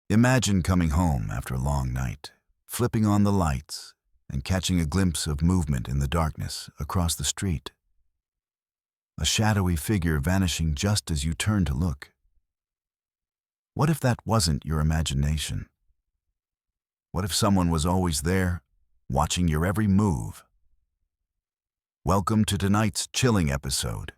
Imagine coming home after a long night, flipping on the lights, and catching a glimpse of movement in the darkness across the street. A shadowy figure vanishing just as you turn to look. What if that wasn't your imagination? What if someone was always there, watching your every move? Welcome to tonight's chilling episode.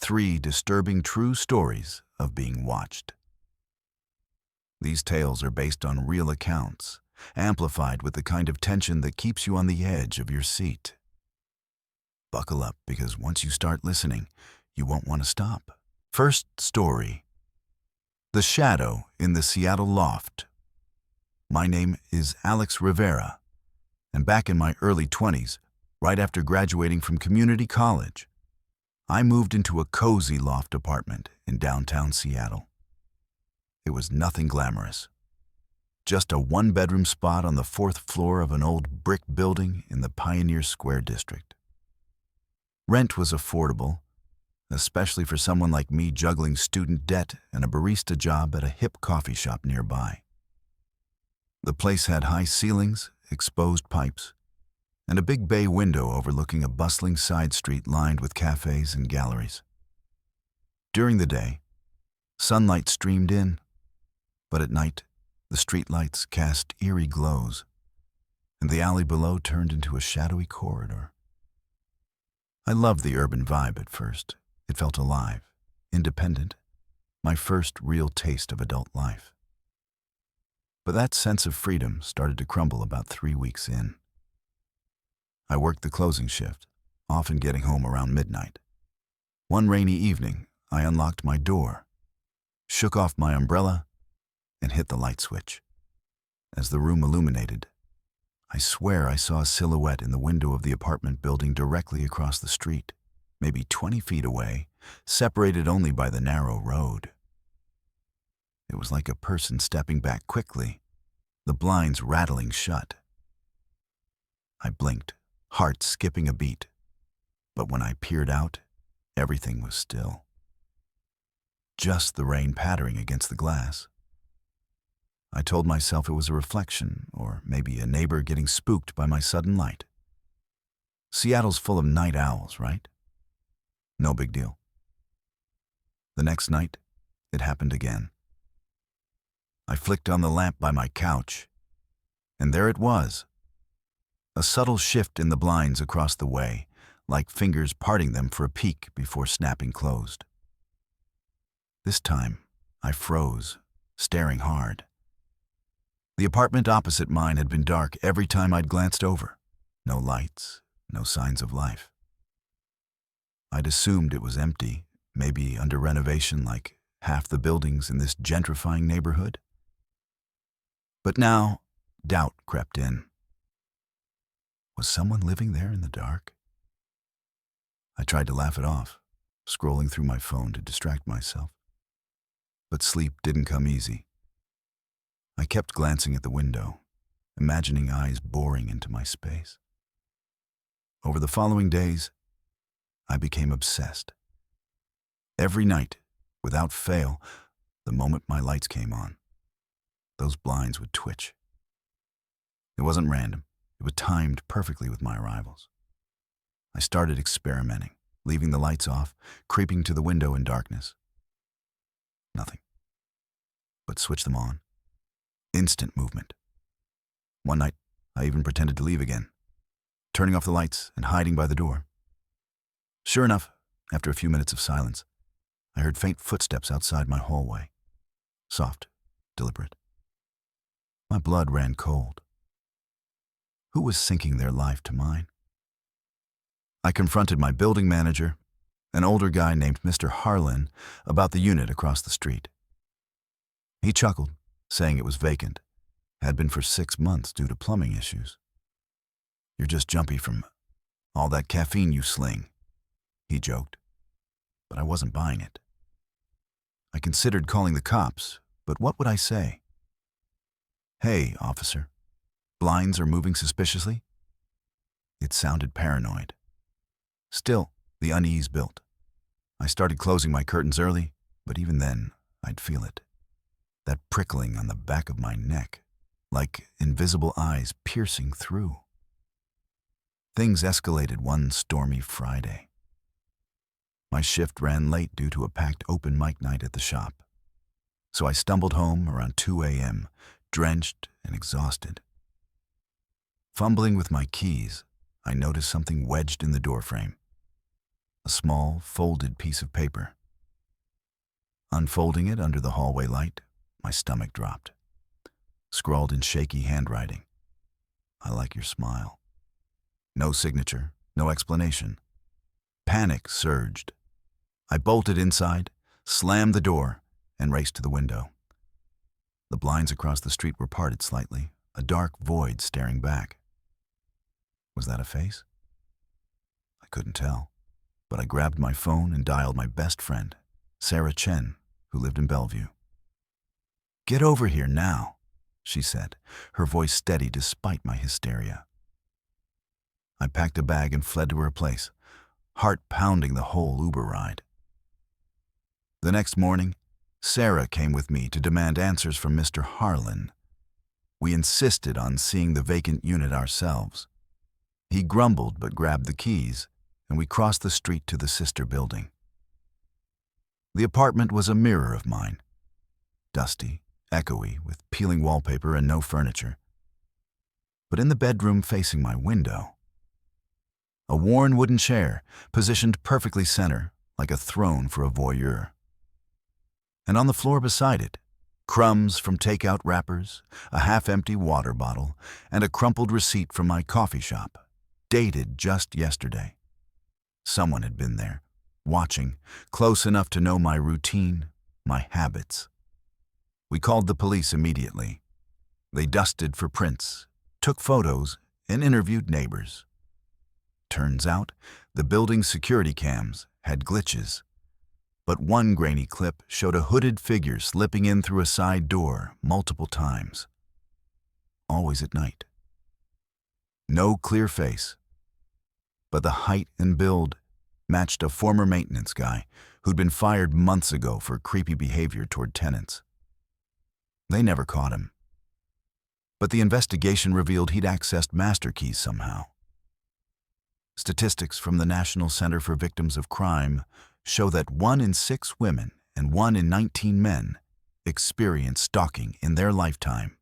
3 disturbing true stories of being watched. These tales are based on real accounts, amplified with the kind of tension that keeps you on the edge of your seat. Buckle up, because once you start listening, you won't want to stop. First story. The Shadow in the Seattle Loft. My name is Alex Rivera, and back in my early 20s, right after graduating from community college, I moved into a cozy loft apartment in downtown Seattle. It was nothing glamorous. Just a 1-bedroom spot on the 4th floor of an old brick building in the Pioneer Square district. Rent was affordable, especially for someone like me juggling student debt and a barista job at a hip coffee shop nearby. The place had high ceilings, exposed pipes, and a big bay window overlooking a bustling side street lined with cafes and galleries. During the day, sunlight streamed in, but at night, the streetlights cast eerie glows, and the alley below turned into a shadowy corridor. I loved the urban vibe at first. It felt alive, independent, my first real taste of adult life. But that sense of freedom started to crumble about 3 weeks in. I worked the closing shift, often getting home around midnight. One rainy evening, I unlocked my door, shook off my umbrella, and hit the light switch. As the room illuminated, I swear I saw a silhouette in the window of the apartment building directly across the street, maybe 20 feet away, separated only by the narrow road. It was like a person stepping back quickly, the blinds rattling shut. I blinked, heart skipping a beat, but when I peered out, everything was still. Just the rain pattering against the glass. I told myself it was a reflection, or maybe a neighbor getting spooked by my sudden light. Seattle's full of night owls, right? No big deal. The next night, it happened again. I flicked on the lamp by my couch, and there it was. A subtle shift in the blinds across the way, like fingers parting them for a peek before snapping closed. This time, I froze, staring hard. The apartment opposite mine had been dark every time I'd glanced over. No lights, no signs of life. I'd assumed it was empty, maybe under renovation like half the buildings in this gentrifying neighborhood. But now, doubt crept in. Was someone living there in the dark? I tried to laugh it off, scrolling through my phone to distract myself. But sleep didn't come easy. I kept glancing at the window, imagining eyes boring into my space. Over the following days, I became obsessed. Every night, without fail, the moment my lights came on, those blinds would twitch. It wasn't random. It was timed perfectly with my arrivals. I started experimenting, leaving the lights off, creeping to the window in darkness. Nothing. But switch them on. Instant movement. One night, I even pretended to leave again, turning off the lights and hiding by the door. Sure enough, after a few minutes of silence, I heard faint footsteps outside my hallway. Soft, deliberate. My blood ran cold. Who was sinking their life to mine? I confronted my building manager, an older guy named Mr. Harlan, about the unit across the street. He chuckled, saying it was vacant, had been for 6 months due to plumbing issues. "You're just jumpy from all that caffeine you sling," he joked, but I wasn't buying it. I considered calling the cops, but what would I say? "Hey, officer, blinds are moving suspiciously?" It sounded paranoid. Still, the unease built. I started closing my curtains early, but even then, I'd feel it. that prickling on the back of my neck, like invisible eyes piercing through. Things escalated one stormy Friday. My shift ran late due to a packed open mic night at the shop, so I stumbled home around 2 a.m., drenched and exhausted. Fumbling with my keys, I noticed something wedged in the doorframe. A small, folded piece of paper. Unfolding it under the hallway light, my stomach dropped. Scrawled in shaky handwriting, "I like your smile." No signature, no explanation. Panic surged. I bolted inside, slammed the door, and raced to the window. The blinds across the street were parted slightly, a dark void staring back. Was that a face? I couldn't tell, but I grabbed my phone and dialed my best friend, Sarah Chen, who lived in Bellevue. "Get over here now," she said, her voice steady despite my hysteria. I packed a bag and fled to her place, heart pounding the whole Uber ride. The next morning, Sarah came with me to demand answers from Mr. Harlan. We insisted on seeing the vacant unit ourselves. He grumbled but grabbed the keys, and we crossed the street to the sister building. The apartment was a mirror of mine. Dusty, echoey, with peeling wallpaper and no furniture. But in the bedroom facing my window, a worn wooden chair positioned perfectly center, like a throne for a voyeur. And on the floor beside it, crumbs from takeout wrappers, a half-empty water bottle, and a crumpled receipt from my coffee shop, dated just yesterday. Someone had been there, watching, close enough to know my routine, my habits. We called the police immediately. They dusted for prints, took photos, and interviewed neighbors. Turns out, the building's security cams had glitches, but one grainy clip showed a hooded figure slipping in through a side door multiple times. Always at night. No clear face, but the height and build matched a former maintenance guy who'd been fired months ago for creepy behavior toward tenants. They never caught him, but the investigation revealed he'd accessed master keys somehow. Statistics from the National Center for Victims of Crime show that 1 in 6 women and 1 in 19 men experience stalking in their lifetime,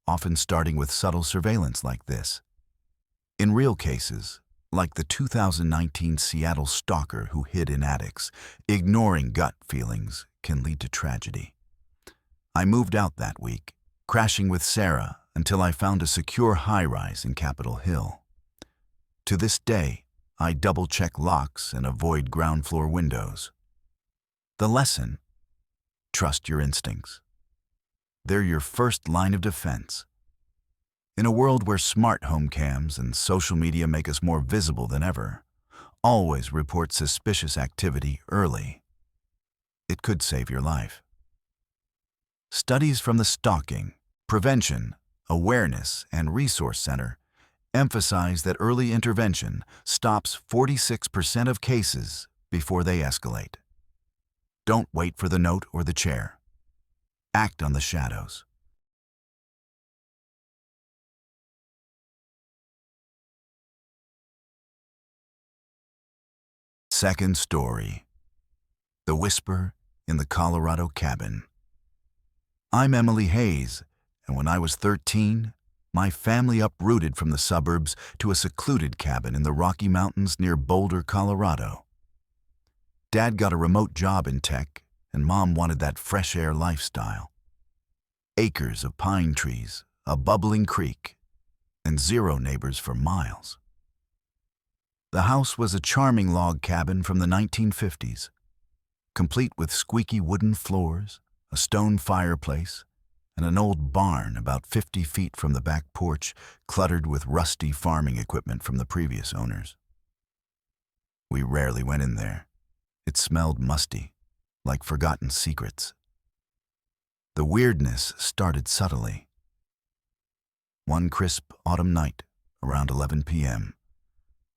often starting with subtle surveillance like this. In real cases, like the 2019 Seattle stalker who hid in attics, ignoring gut feelings can lead to tragedy. I moved out that week, crashing with Sarah until I found a secure high-rise in Capitol Hill. To this day, I double-check locks and avoid ground-floor windows. The lesson? Trust your instincts. They're your first line of defense. In a world where smart home cams and social media make us more visible than ever, always report suspicious activity early. It could save your life. Studies from the Stalking, Prevention, Awareness, and Resource Center emphasize that early intervention stops 46% of cases before they escalate. Don't wait for the note or the chair. Act on the shadows. Second story. The Whisper in the Colorado Cabin. I'm Emily Hayes, and when I was 13, my family uprooted from the suburbs to a secluded cabin in the Rocky Mountains near Boulder, Colorado. Dad got a remote job in tech, and Mom wanted that fresh air lifestyle. Acres of pine trees, a bubbling creek, and 0 neighbors for miles. The house was a charming log cabin from the 1950s, complete with squeaky wooden floors, a stone fireplace, and an old barn about 50 feet from the back porch, cluttered with rusty farming equipment from the previous owners. We rarely went in there. It smelled musty, like forgotten secrets. The weirdness started subtly. One crisp autumn night, around 11 p.m.,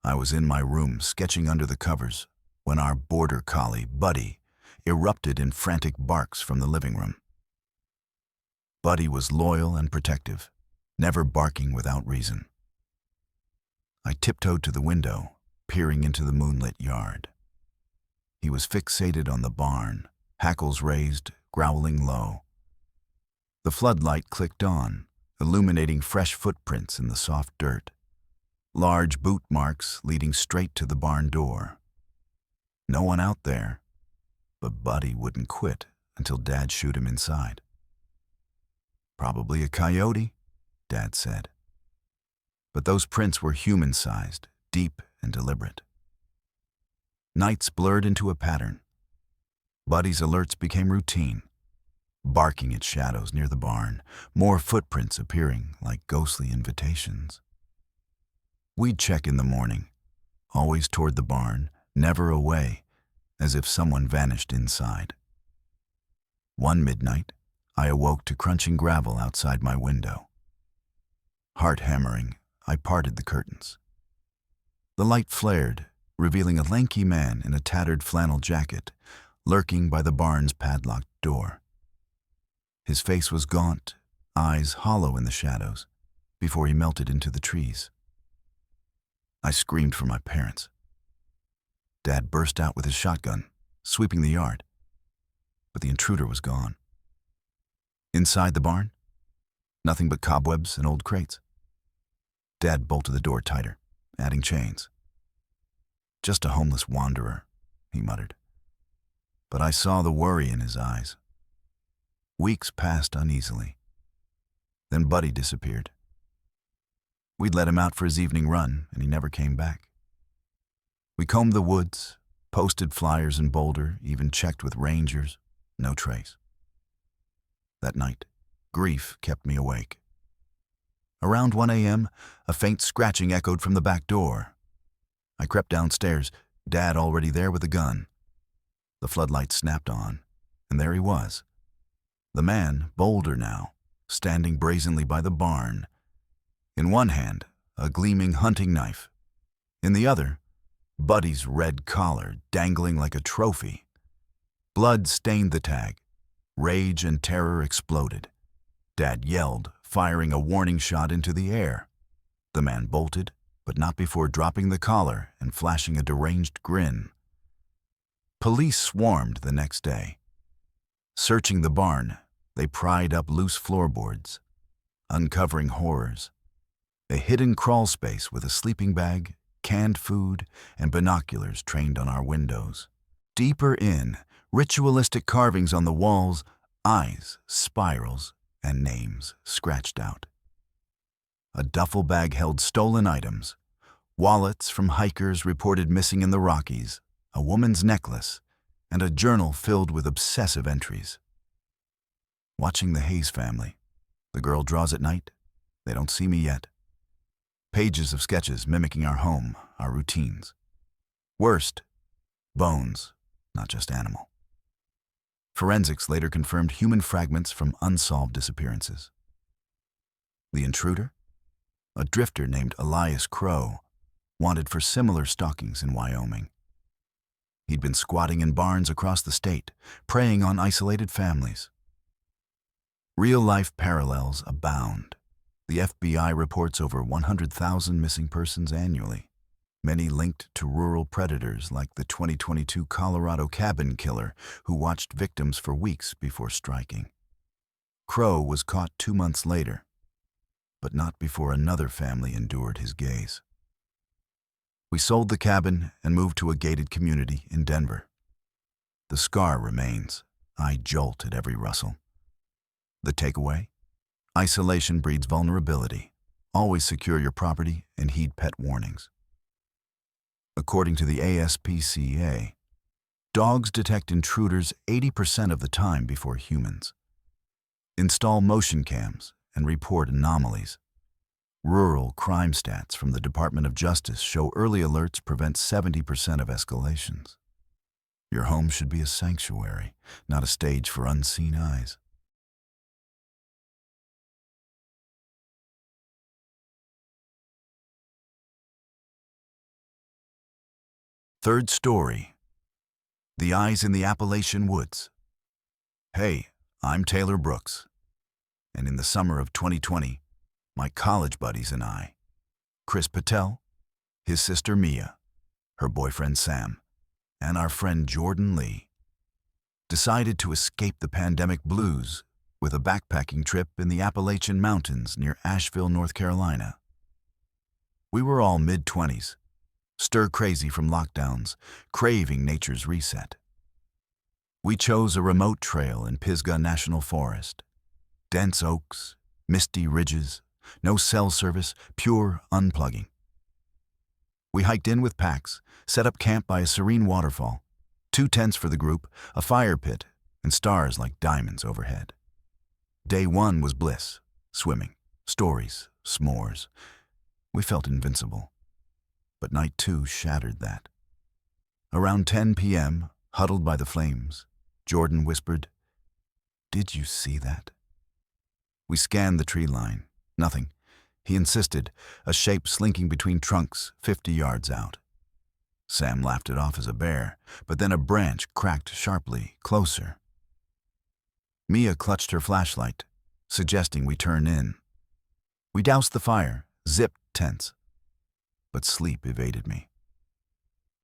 I was in my room sketching under the covers when our border collie, Buddy, erupted in frantic barks from the living room. Buddy was loyal and protective, never barking without reason. I tiptoed to the window, peering into the moonlit yard. He was fixated on the barn, hackles raised, growling low. The floodlight clicked on, illuminating fresh footprints in the soft dirt. Large boot marks leading straight to the barn door. No one out there, but Buddy wouldn't quit until Dad shooed him inside. "Probably a coyote," Dad said. But those prints were human-sized, deep and deliberate. Nights blurred into a pattern. Buddy's alerts became routine, barking at shadows near the barn, more footprints appearing like ghostly invitations. We'd check in the morning, always toward the barn, never away, as if someone vanished inside. One midnight, I awoke to crunching gravel outside my window. Heart hammering, I parted the curtains. The light flared, revealing a lanky man in a tattered flannel jacket, lurking by the barn's padlocked door. His face was gaunt, eyes hollow in the shadows, before he melted into the trees. I screamed for my parents. Dad burst out with his shotgun, sweeping the yard. But the intruder was gone. Inside the barn, nothing but cobwebs and old crates. Dad bolted the door tighter, adding chains. "Just a homeless wanderer," he muttered. But I saw the worry in his eyes. Weeks passed uneasily. Then Buddy disappeared. We'd let him out for his evening run, and he never came back. We combed the woods, posted flyers in Boulder, even checked with rangers. No trace. That night, grief kept me awake. Around 1 a.m., a faint scratching echoed from the back door. I crept downstairs, Dad already there with a gun. The floodlight snapped on, and there he was. The man, bolder now, standing brazenly by the barn. In one hand, a gleaming hunting knife. In the other, Buddy's red collar dangling like a trophy. Blood stained the tag. Rage and terror exploded. Dad yelled, firing a warning shot into the air. The man bolted, but not before dropping the collar and flashing a deranged grin. Police swarmed the next day. Searching the barn, they pried up loose floorboards, uncovering horrors. A hidden crawl space with a sleeping bag, canned food, and binoculars trained on our windows. Deeper in, ritualistic carvings on the walls, eyes, spirals, and names scratched out. A duffel bag held stolen items, wallets from hikers reported missing in the Rockies, a woman's necklace, and a journal filled with obsessive entries. Watching the Hayes family. The girl draws at night. They don't see me yet. Pages of sketches mimicking our home, our routines. Worst, bones, not just animal. Forensics later confirmed human fragments from unsolved disappearances. The intruder? A drifter named Elias Crow, wanted for similar stalkings in Wyoming. He'd been squatting in barns across the state, preying on isolated families. Real-life parallels abound. The FBI reports over 100,000 missing persons annually, many linked to rural predators like the 2022 Colorado cabin killer who watched victims for weeks before striking. Crow was caught 2 months later, but not before another family endured his gaze. We sold the cabin and moved to a gated community in Denver. The scar remains. I jolt at every rustle. The takeaway? Isolation breeds vulnerability. Always secure your property and heed pet warnings. According to the ASPCA, dogs detect intruders 80% of the time before humans. Install motion cams and report anomalies. Rural crime stats from the Department of Justice show early alerts prevent 70% of escalations. Your home should be a sanctuary, not a stage for unseen eyes. Third story. The Eyes in the Appalachian Woods. Hey, I'm Taylor Brooks, and in the summer of 2020, my college buddies and I, Chris Patel, his sister Mia, her boyfriend Sam, and our friend Jordan Lee, decided to escape the pandemic blues with a backpacking trip in the Appalachian Mountains near Asheville, North Carolina. We were all mid-20s, stir-crazy from lockdowns, craving nature's reset. We chose a remote trail in Pisgah National Forest. Dense oaks, misty ridges, no cell service, pure unplugging. We hiked in with packs, set up camp by a serene waterfall, 2 tents for the group, a fire pit, and stars like diamonds overhead. Day 1 was bliss, swimming, stories, s'mores. We felt invincible. But night 2 shattered that. Around 10 p.m., huddled by the flames, Jordan whispered, "Did you see that?" We scanned the tree line. Nothing. He insisted, a shape slinking between trunks 50 yards out. Sam laughed it off as a bear, but then a branch cracked sharply, closer. Mia clutched her flashlight, suggesting we turn in. We doused the fire, zipped tents. But sleep evaded me.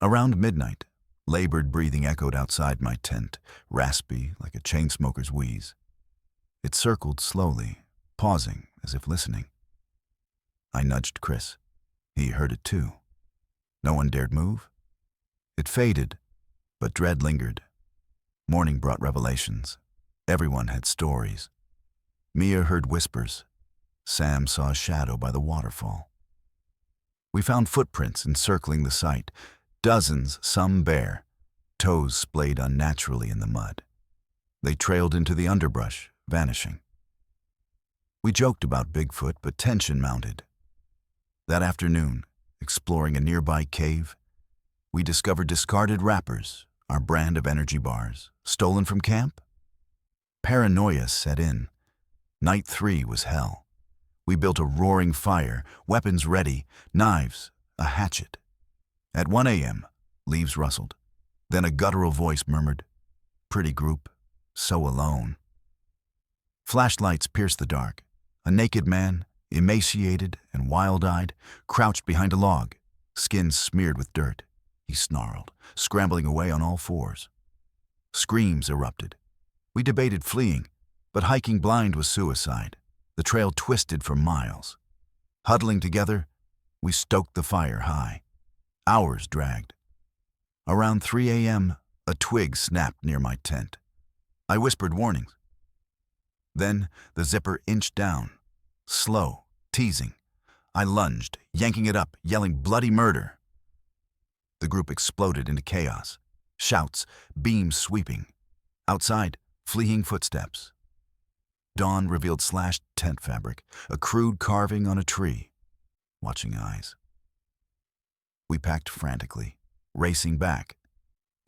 Around midnight, labored breathing echoed outside my tent, raspy like a chain smoker's wheeze. It circled slowly, pausing as if listening. I nudged Chris. He heard it too. No one dared move. It faded, but dread lingered. Morning brought revelations. Everyone had stories. Mia heard whispers. Sam saw a shadow by the waterfall. We found footprints encircling the site, dozens, some bare, toes splayed unnaturally in the mud. They trailed into the underbrush, vanishing. We joked about Bigfoot, but tension mounted. That afternoon, exploring a nearby cave, we discovered discarded wrappers, our brand of energy bars, stolen from camp. Paranoia set in. Night 3 was hell. We built a roaring fire, weapons ready, knives, a hatchet. At 1 a.m., leaves rustled. Then a guttural voice murmured, "Pretty group, so alone." Flashlights pierced the dark. A naked man, emaciated and wild-eyed, crouched behind a log, skin smeared with dirt. He snarled, scrambling away on all fours. Screams erupted. We debated fleeing, but hiking blind was suicide. The trail twisted for miles. Huddling together, we stoked the fire high. Hours dragged. Around 3 a.m., a twig snapped near my tent. I whispered warnings. Then the zipper inched down, slow, teasing. I lunged, yanking it up, yelling bloody murder. The group exploded into chaos. Shouts, beams sweeping. Outside, fleeing footsteps. Dawn revealed slashed tent fabric, a crude carving on a tree. Watching eyes. We packed frantically, racing back.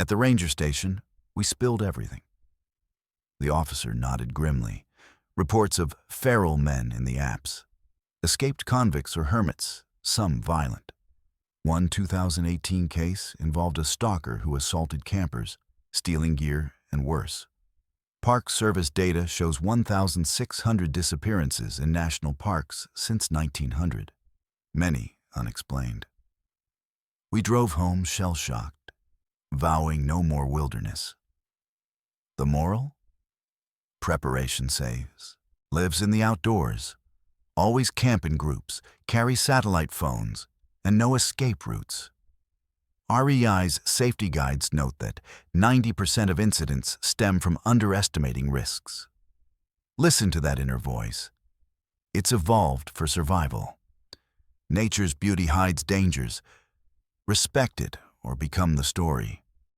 At the ranger station, we spilled everything. The officer nodded grimly. Reports of feral men in the apps. Escaped convicts or hermits, some violent. One 2018 case involved a stalker who assaulted campers, stealing gear, and worse. Park Service data shows 1,600 disappearances in national parks since 1900, many unexplained. We drove home shell-shocked, vowing no more wilderness. The moral? Preparation saves, lives in the outdoors, always camp in groups, carry satellite phones, and no escape routes. REI's safety guides note that 90% of incidents stem from underestimating risks. Listen to that inner voice. It's evolved for survival. Nature's beauty hides dangers. Respect it or become the story.